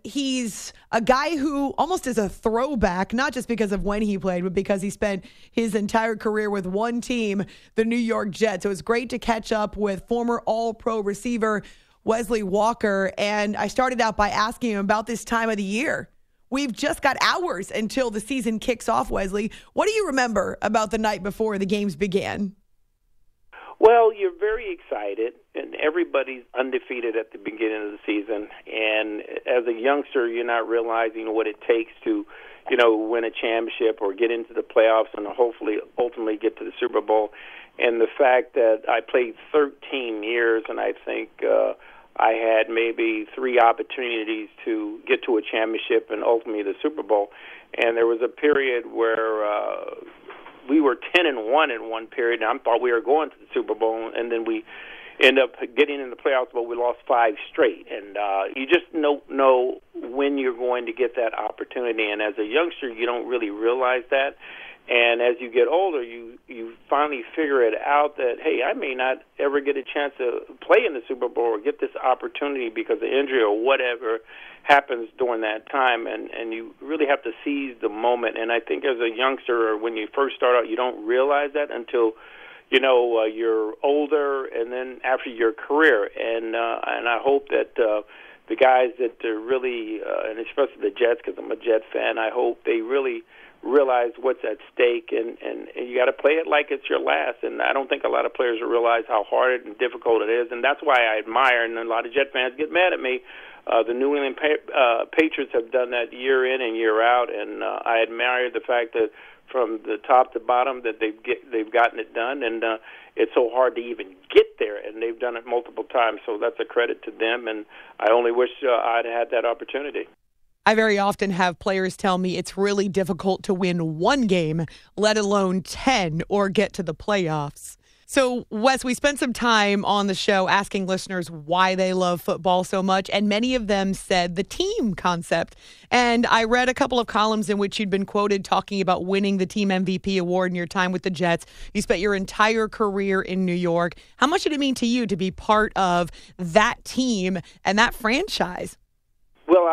He's a guy who almost is a throwback, not just because of when he played, but because he spent his entire career with one team, the New York Jets. So it's great to catch up with former All-Pro receiver Wesley Walker. And I started out by asking him about this time of the year. We've just got hours until the season kicks off, Wesley. What do you remember about the night before the games began? Well, you're very excited, and everybody's undefeated at the beginning of the season. And as a youngster, you're not realizing what it takes to, win a championship or get into the playoffs and hopefully ultimately get to the Super Bowl. And the fact that I played 13 years, and I think I had maybe 3 opportunities to get to a championship and ultimately the Super Bowl. And there was a period where we were 10-1 in one period, and I thought we were going to the Super Bowl, and then we end up getting in the playoffs, but we lost 5 straight. And you just don't know when you're going to get that opportunity. And as a youngster, you don't really realize that. And as you get older, you finally figure it out that, hey, I may not ever get a chance to play in the Super Bowl or get this opportunity because of injury or whatever happens during that time. And you really have to seize the moment. And I think as a youngster or when you first start out, you don't realize that until, you're older and then after your career. And I hope that the guys that really, and especially the Jets, because I'm a Jet fan, I hope they really realize what's at stake, and you got to play it like it's your last. And I don't think a lot of players realize how hard and difficult it is, and that's why I admire, and a lot of Jet fans get mad at me, the New England Patriots have done that year in and year out, and I admire the fact that from the top to bottom that they've gotten it done, and it's so hard to even get there, and they've done it multiple times, so that's a credit to them, and I only wish I'd had that opportunity. I very often have players tell me it's really difficult to win one game, let alone 10, or get to the playoffs. So, Wes, we spent some time on the show asking listeners why they love football so much, and many of them said the team concept. And I read a couple of columns in which you'd been quoted talking about winning the team MVP award in your time with the Jets. You spent your entire career in New York. How much did it mean to you to be part of that team and that franchise? Well,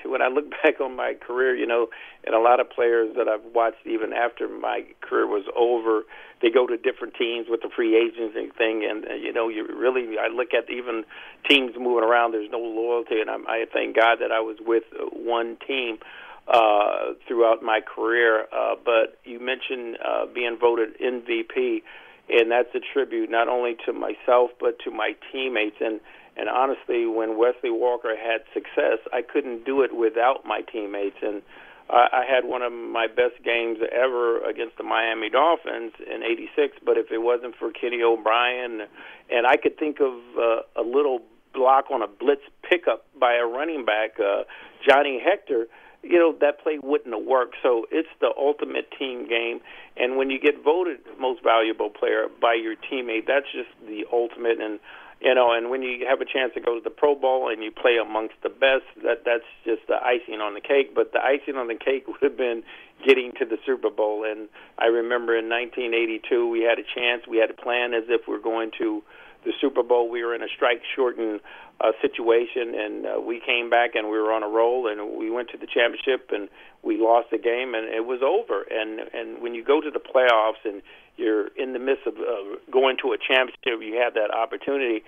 when I look back on my career, and a lot of players that I've watched even after my career was over, they go to different teams with the free agents and thing, and I look at even teams moving around, there's no loyalty, and I thank God that I was with one team throughout my career. But you mentioned being voted MVP, and that's a tribute not only to myself but to my teammates. And honestly, when Wesley Walker had success, I couldn't do it without my teammates. And I had one of my best games ever against the Miami Dolphins in '86, but if it wasn't for Kenny O'Brien, and I could think of a little block on a blitz pickup by a running back, Johnny Hector, that play wouldn't have worked. So it's the ultimate team game. And when you get voted most valuable player by your teammate, that's just the ultimate. And when you have a chance to go to the Pro Bowl and you play amongst the best, that's just the icing on the cake. But the icing on the cake would have been getting to the Super Bowl. And I remember in 1982, we had a chance. We had a plan as if we're going to the Super Bowl. We were in a strike-shortened situation, and we came back and we were on a roll, and we went to the championship, and we lost the game, and it was over. And when you go to the playoffs and you're in the midst of going to a championship, you have that opportunity,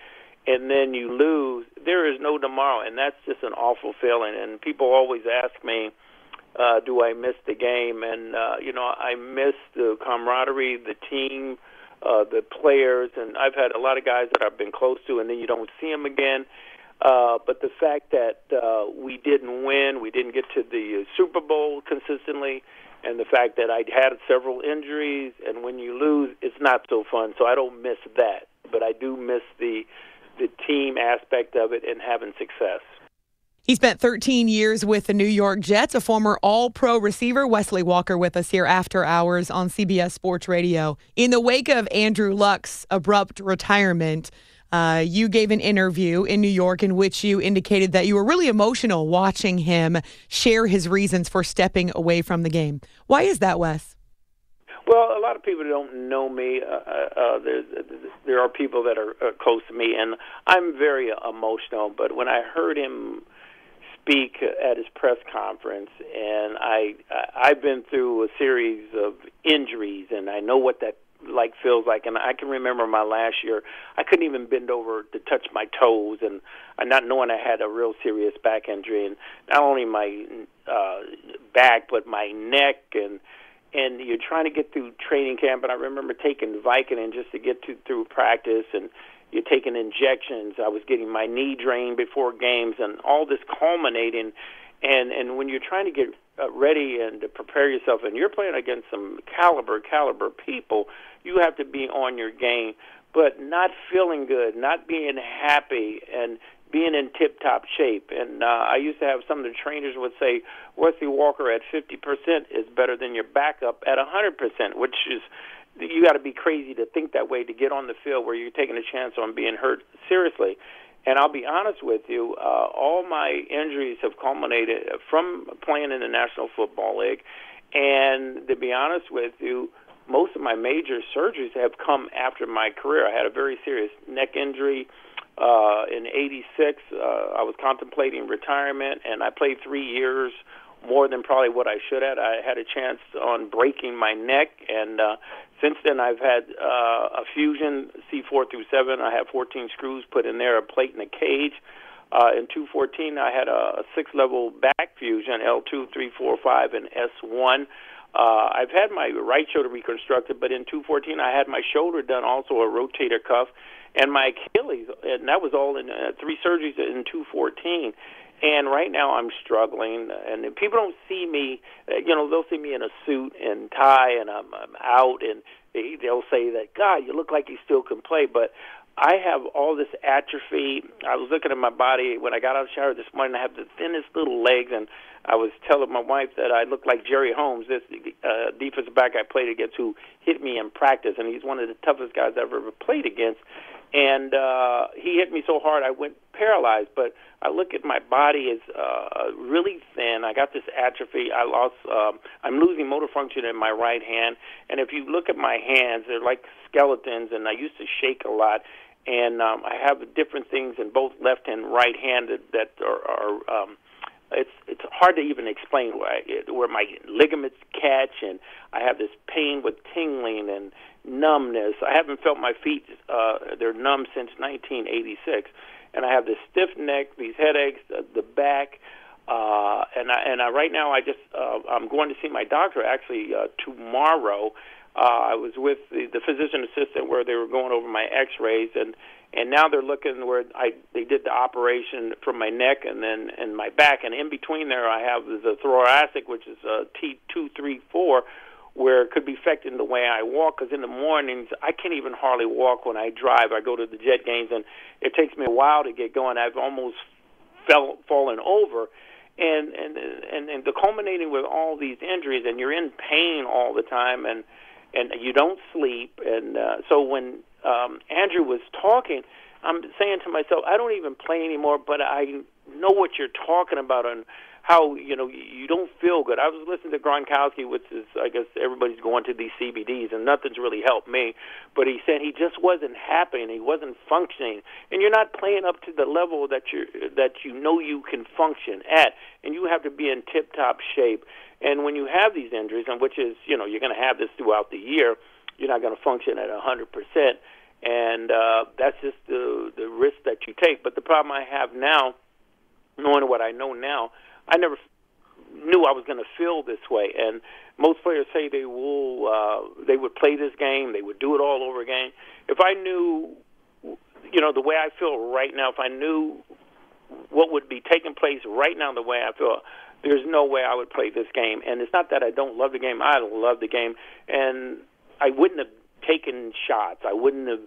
and then you lose, there is no tomorrow, and that's just an awful feeling. And people always ask me, do I miss the game? And, I miss the camaraderie, the team, the players, and I've had a lot of guys that I've been close to, and then you don't see them again. But the fact that we didn't win, we didn't get to the Super Bowl consistently, and the fact that I had several injuries, and when you lose, it's not so fun. So I don't miss that, but I do miss the team aspect of it and having success. He spent 13 years with the New York Jets, a former All-Pro receiver. Wesley Walker with us here after hours on CBS Sports Radio. In the wake of Andrew Luck's abrupt retirement, you gave an interview in New York in which you indicated that you were really emotional watching him share his reasons for stepping away from the game. Why is that, Wes? Well, a lot of people don't know me. There are people that are close to me, and I'm very emotional. But when I heard him speak at his press conference, and I've been through a series of injuries, and I know what that feels like. And I can remember my last year, I couldn't even bend over to touch my toes, and not knowing I had a real serious back injury, and not only my back but my neck, and you're trying to get through training camp. And I remember taking Vicodin just to get through practice, and you're taking injections. I was getting my knee drained before games, and all this culminating. And when you're trying to get ready and to prepare yourself, and you're playing against some caliber people, you have to be on your game. But not feeling good, not being happy, and being in tip-top shape. And I used to have some of the trainers would say, Wesley Walker at 50% is better than your backup at 100%, which is, you got to be crazy to think that way to get on the field where you're taking a chance on being hurt seriously. And I'll be honest with you, all my injuries have culminated from playing in the National Football League. And to be honest with you, most of my major surgeries have come after my career. I had a very serious neck injury in '86. I was contemplating retirement, and I played 3 years, more than probably what I should have. I had a chance on breaking my neck, and since then I've had a fusion, C4 through 7. I have 14 screws put in there, a plate and a cage. In 2014, I had a 6-level back fusion, L2, 3, 4, 5, and S1. I've had my right shoulder reconstructed, but in 2014 I had my shoulder done, also a rotator cuff, and my Achilles, and that was all in 3 surgeries in 2014. And right now I'm struggling, and people don't see me, they'll see me in a suit and tie, and I'm out, and they'll say that, God, you look like you still can play, but I have all this atrophy. I was looking at my body when I got out of the shower this morning. I have the thinnest little legs, and I was telling my wife that I look like Jerry Holmes, this defensive back I played against, who hit me in practice, and he's one of the toughest guys I've ever played against. And he hit me so hard I went paralyzed. But I look at my body is really thin. I got this atrophy. I'm losing motor function in my right hand. And if you look at my hands, they're like skeletons, and I used to shake a lot. And I have different things in both left and right hand that are it's hard to even explain where my ligaments catch, and I have this pain with tingling and numbness. I haven't felt my feet; they're numb since 1986, and I have this stiff neck, these headaches, the back, and I right now I'm going to see my doctor actually tomorrow. I was with the physician assistant where they were going over my X-rays, and now they're looking where they did the operation from my neck and my back, and in between there I have the thoracic, which is T234, where it could be affecting the way I walk, because in the mornings I can't even hardly walk when I drive. I go to the Jet games, and it takes me a while to get going. I've almost fallen over. And the culminating with all these injuries, and you're in pain all the time, and you don't sleep. And so when Andrew was talking, I'm saying to myself, I don't even play anymore, but I know what you're talking about and how, you don't feel good. I was listening to Gronkowski, which is, I guess everybody's going to these CBDs, and nothing's really helped me. But he said he just wasn't happy and he wasn't functioning. And you're not playing up to the level that you know you can function at, and you have to be in tip-top shape. And when you have these injuries, and which is, you're going to have this throughout the year, you're not going to function at 100%. And that's just the risk that you take. But the problem I have now, knowing what I know now, I never knew I was going to feel this way. And most players say they would play this game, they would do it all over again. If I knew, the way I feel right now, if I knew what would be taking place right now the way I feel, there's no way I would play this game. And it's not that I don't love the game. I love the game. And I wouldn't have taken shots. I wouldn't have,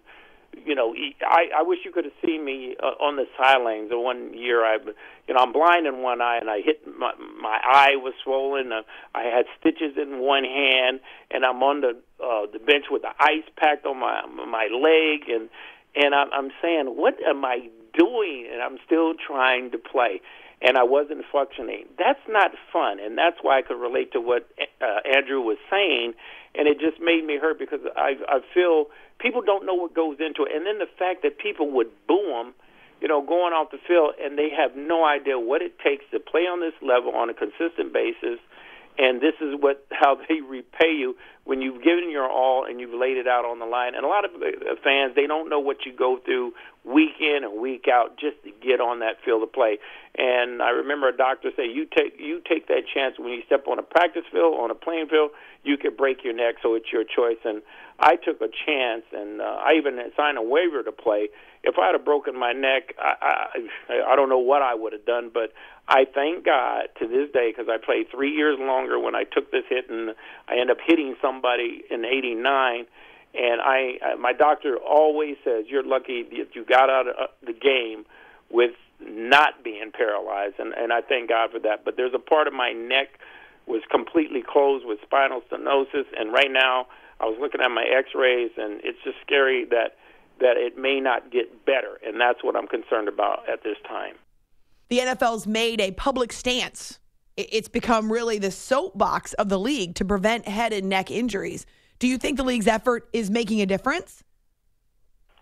I wish you could have seen me on the sidelines. The one year I'm blind in one eye, and I hit my eye was swollen. I had stitches in one hand, and I'm on the bench with the ice packed on my leg, and I'm saying, what am I doing? And I'm still trying to play, and I wasn't functioning. That's not fun, and that's why I could relate to what Andrew was saying, and it just made me hurt because I feel people don't know what goes into it. And then the fact that people would boo him going off the field, and they have no idea what it takes to play on this level on a consistent basis. And this is how they repay you when you've given your all and you've laid it out on the line. And a lot of fans, they don't know what you go through week in and week out just to get on that field of play. And I remember a doctor say, you take that chance when you step on a practice field, on a playing field, you could break your neck, so it's your choice. And I took a chance, and I even signed a waiver to play. If I had broken my neck, I don't know what I would have done, but I thank God to this day, because I played 3 years longer when I took this hit, and I ended up hitting somebody in '89. And my doctor always says, you're lucky that you got out of the game with not being paralyzed, and I thank God for that. But there's a part of my neck was completely closed with spinal stenosis, and right now I was looking at my x-rays, and it's just scary that it may not get better, and that's what I'm concerned about at this time. The NFL's made a public stance. It's become really the soapbox of the league to prevent head and neck injuries. Do you think the league's effort is making a difference?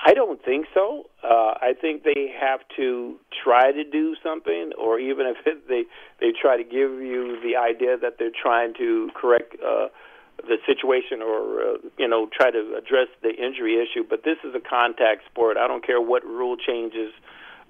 I don't think so. I think they have to try to do something, or even if they try to give you the idea that they're trying to correct the situation, or try to address the injury issue. But this is a contact sport. I don't care what rule changes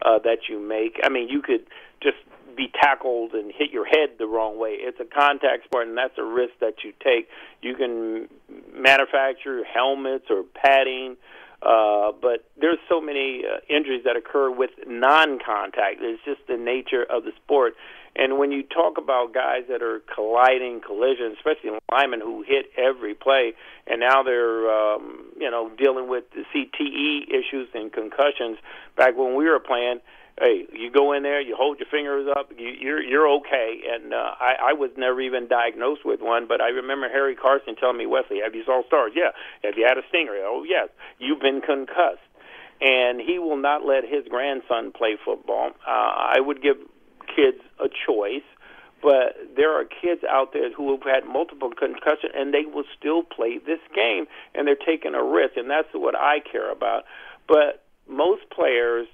that you make. I mean, you could just be tackled and hit your head the wrong way. It's a contact sport, and that's a risk that you take. You can manufacture helmets or padding, but there's so many injuries that occur with non-contact. It's just the nature of the sport. And when you talk about guys that are colliding, collisions, especially linemen who hit every play, and now they're dealing with the CTE issues and concussions. Back when we were playing, hey, you go in there, you hold your fingers up, you're okay. And I was never even diagnosed with one, but I remember Harry Carson telling me, Wesley, have you saw stars? Yeah. Have you had a stinger? Oh, yes. You've been concussed. And he will not let his grandson play football. I would give kids a choice, but there are kids out there who have had multiple concussions, and they will still play this game, and they're taking a risk, and that's what I care about. But most players,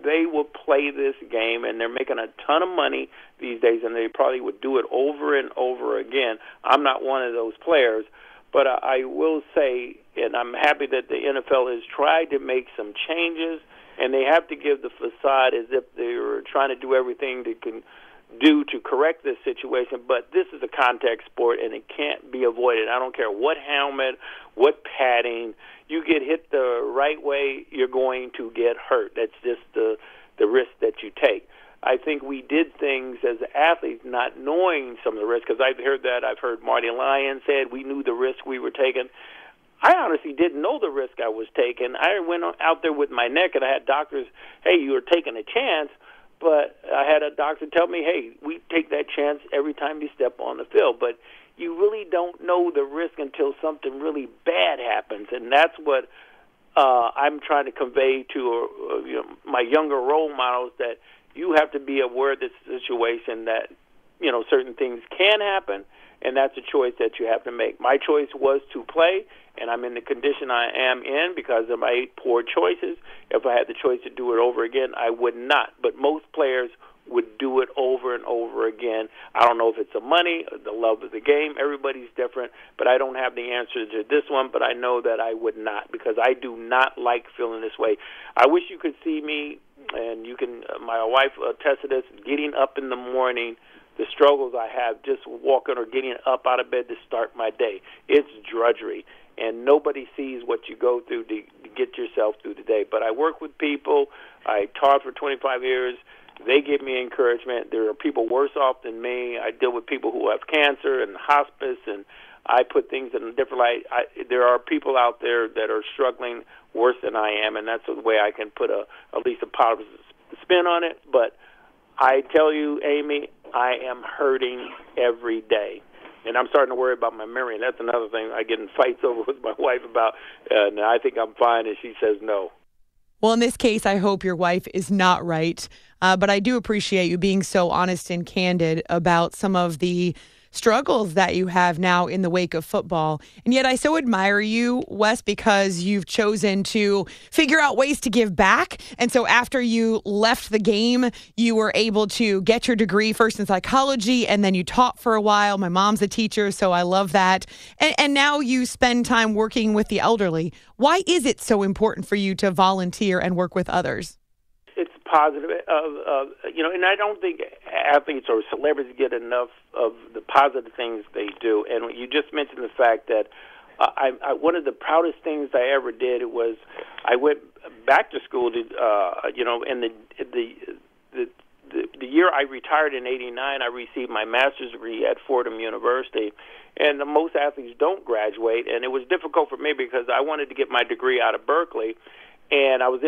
they will play this game, and they're making a ton of money these days, and they probably would do it over and over again. I'm not one of those players, but I will say, and I'm happy that the NFL has tried to make some changes, and they have to give the facade as if they're trying to do everything they can do to correct this situation. But this is a contact sport, and it can't be avoided. I don't care what helmet, what padding. You get hit the right way, you're going to get hurt. That's just the risk that you take. I think we did things as athletes not knowing some of the risks, because I've heard Marty Lyon said we knew the risk we were taking. I honestly didn't know the risk I was taking. I went out there with my neck, and I had doctors, hey, you were taking a chance, but I had a doctor tell me, hey, we take that chance every time you step on the field. But you really don't know the risk until something really bad happens, and that's what I'm trying to convey to my younger role models, that you have to be aware of this situation, that certain things can happen, and that's a choice that you have to make. My choice was to play, and I'm in the condition I am in because of my poor choices. If I had the choice to do it over again, I would not. But most players would do it over and over again. I don't know if it's the money, the love of the game. Everybody's different, but I don't have the answer to this one, but I know that I would not, because I do not like feeling this way. I wish you could see me, and you can. My wife attested this, getting up in the morning, the struggles I have just walking or getting up out of bed to start my day. It's drudgery, and nobody sees what you go through to get yourself through the day. But I work with people. I taught for 25 years. They give me encouragement. There are people worse off than me. I deal with people who have cancer and hospice, and I put things in a different light. There are people out there that are struggling worse than I am, and that's the way I can put at least a positive spin on it. But I tell you, Amy, I am hurting every day. And I'm starting to worry about my memory, and that's another thing I get in fights over with my wife about. And I think I'm fine, and she says no. Well, in this case, I hope your wife is not right. But I do appreciate you being so honest and candid about some of the struggles that you have now in the wake of football. And yet I so admire you, Wes, because you've chosen to figure out ways to give back. And so after you left the game, you were able to get your degree first in psychology, and then you taught for a while. My mom's a teacher, so I love that. And now you spend time working with the elderly. Why is it so important for you to volunteer and work with others? It's positive, and I don't think athletes or celebrities get enough of the positive things they do. And you just mentioned the fact that one of the proudest things I ever did was I went back to school to, and the year I retired in '89, I received my master's degree at Fordham University. And most athletes don't graduate, and it was difficult for me because I wanted to get my degree out of Berkeley. And I was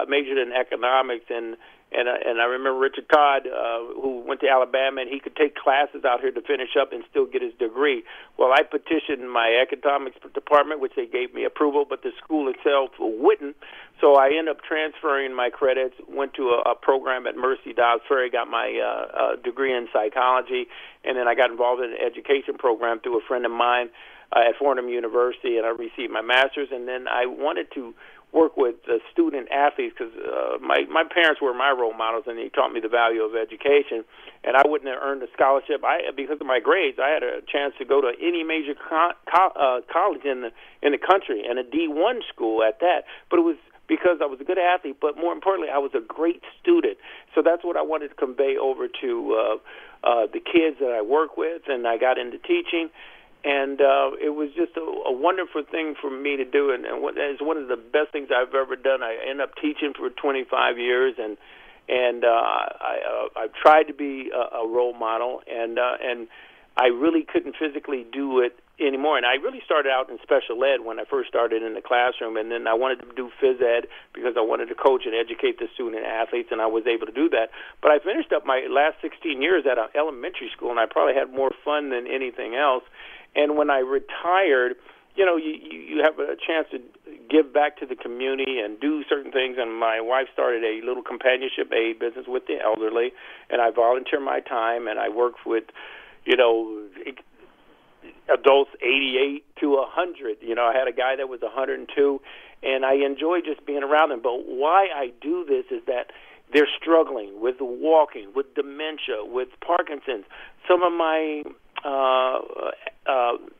majored in economics, and I remember Richard Todd, who went to Alabama, and he could take classes out here to finish up and still get his degree. Well, I petitioned my economics department, which they gave me approval, but the school itself wouldn't. So I ended up transferring my credits, went to a program at Mercy Dobbs Ferry, got my degree in psychology, and then I got involved in an education program through a friend of mine at Fordham University, and I received my master's, and then I wanted to work with student athletes because my parents were my role models, and they taught me the value of education. And I wouldn't have earned a scholarship because of my grades. I had a chance to go to any major college in the country, and a D1 school at that. But it was because I was a good athlete, but more importantly, I was a great student. So that's what I wanted to convey over to the kids that I work with, and I got into teaching. And it was just a wonderful thing for me to do, and it's one of the best things I've ever done. I ended up teaching for 25 years, and I've tried to be a role model, and I really couldn't physically do it anymore. And I really started out in special ed when I first started in the classroom, and then I wanted to do phys ed because I wanted to coach and educate the student athletes, and I was able to do that. But I finished up my last 16 years at an elementary school, and I probably had more fun than anything else. And when I retired, you have a chance to give back to the community and do certain things. And my wife started a little companionship aid business with the elderly, and I volunteer my time, and I work with, adults 88 to 100. I had a guy that was 102, and I enjoy just being around them. But why I do this is that they're struggling with walking, with dementia, with Parkinson's. Some of my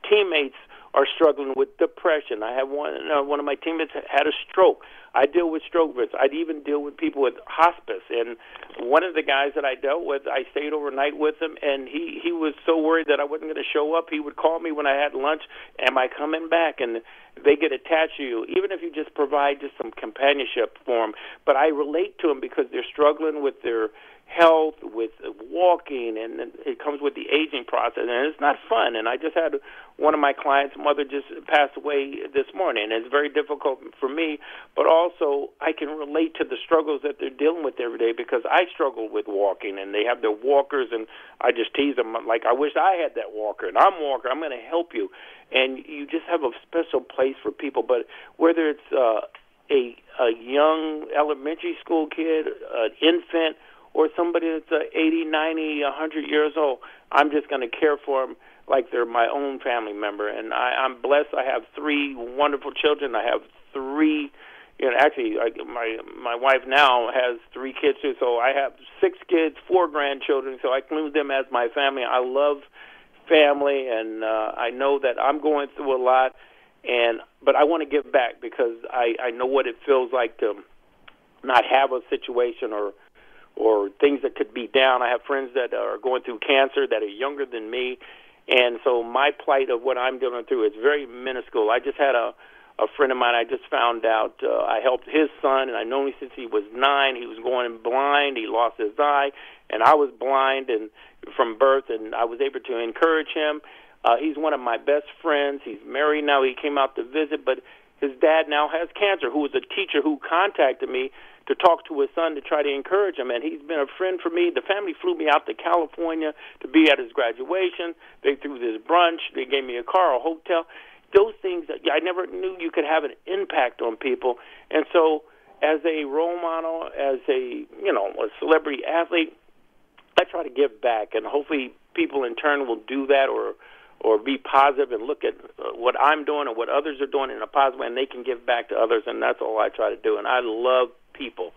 teammates are struggling with depression. I have one of my teammates had a stroke. I deal with stroke victims. I even deal with people with hospice. And one of the guys that I dealt with, I stayed overnight with him, and he was so worried that I wasn't going to show up. He would call me when I had lunch, am I coming back? And they get attached to you, even if you just provide just some companionship for them. But I relate to them because they're struggling with their health, with walking, and it comes with the aging process, and it's not fun. And I just had one of my clients' mother just passed away this morning, and it's very difficult for me, but also I can relate to the struggles that they're dealing with every day because I struggle with walking, and they have their walkers, and I just tease them like, I wish I had that walker, and I'm a walker, I'm going to help you. And you just have a special place for people, but whether it's a young elementary school kid, an infant, or somebody that's 80, 90, 100 years old, I'm just going to care for them like they're my own family member. And I'm blessed. I have 3 wonderful children. I have 3, actually, my wife now has 3 kids too. So I have 6 kids, 4 grandchildren. So I include them as my family. I love family, and I know that I'm going through a lot, but I want to give back because I know what it feels like to not have a situation or things that could be down. I have friends that are going through cancer that are younger than me, and so my plight of what I'm dealing through is very minuscule. I just had a friend of mine, I just found out, I helped his son, and I've known him since he was 9. He was going blind. He lost his eye, and I was blind and from birth, and I was able to encourage him. He's one of my best friends. He's married now. He came out to visit, but his dad now has cancer, who was a teacher who contacted me to talk to his son to try to encourage him, and he's been a friend for me. The family flew me out to California to be at his graduation. They threw this brunch. They gave me a car, a hotel. Those things that I never knew you could have an impact on people. And so as a role model, as a celebrity athlete, I try to give back, and hopefully people in turn will do that or be positive and look at what I'm doing and what others are doing in a positive way, and they can give back to others, and that's all I try to do. And I love people.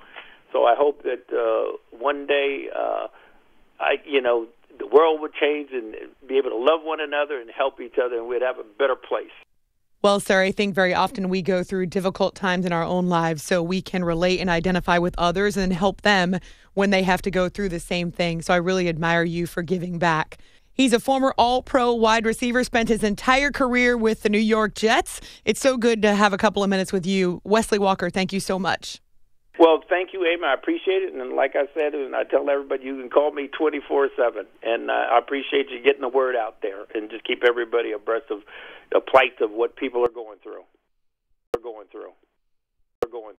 So I hope that one day, the world would change and be able to love one another and help each other, and we'd have a better place. Well, sir, I think very often we go through difficult times in our own lives so we can relate and identify with others and help them when they have to go through the same thing. So I really admire you for giving back. He's a former All-Pro wide receiver, spent his entire career with the New York Jets. It's so good to have a couple of minutes with you. Wesley Walker, thank you so much. Well, thank you, Amy. I appreciate it. And like I said, and I tell everybody, you can call me 24/7. And I appreciate you getting the word out there and just keep everybody abreast of the plight of what people are going through.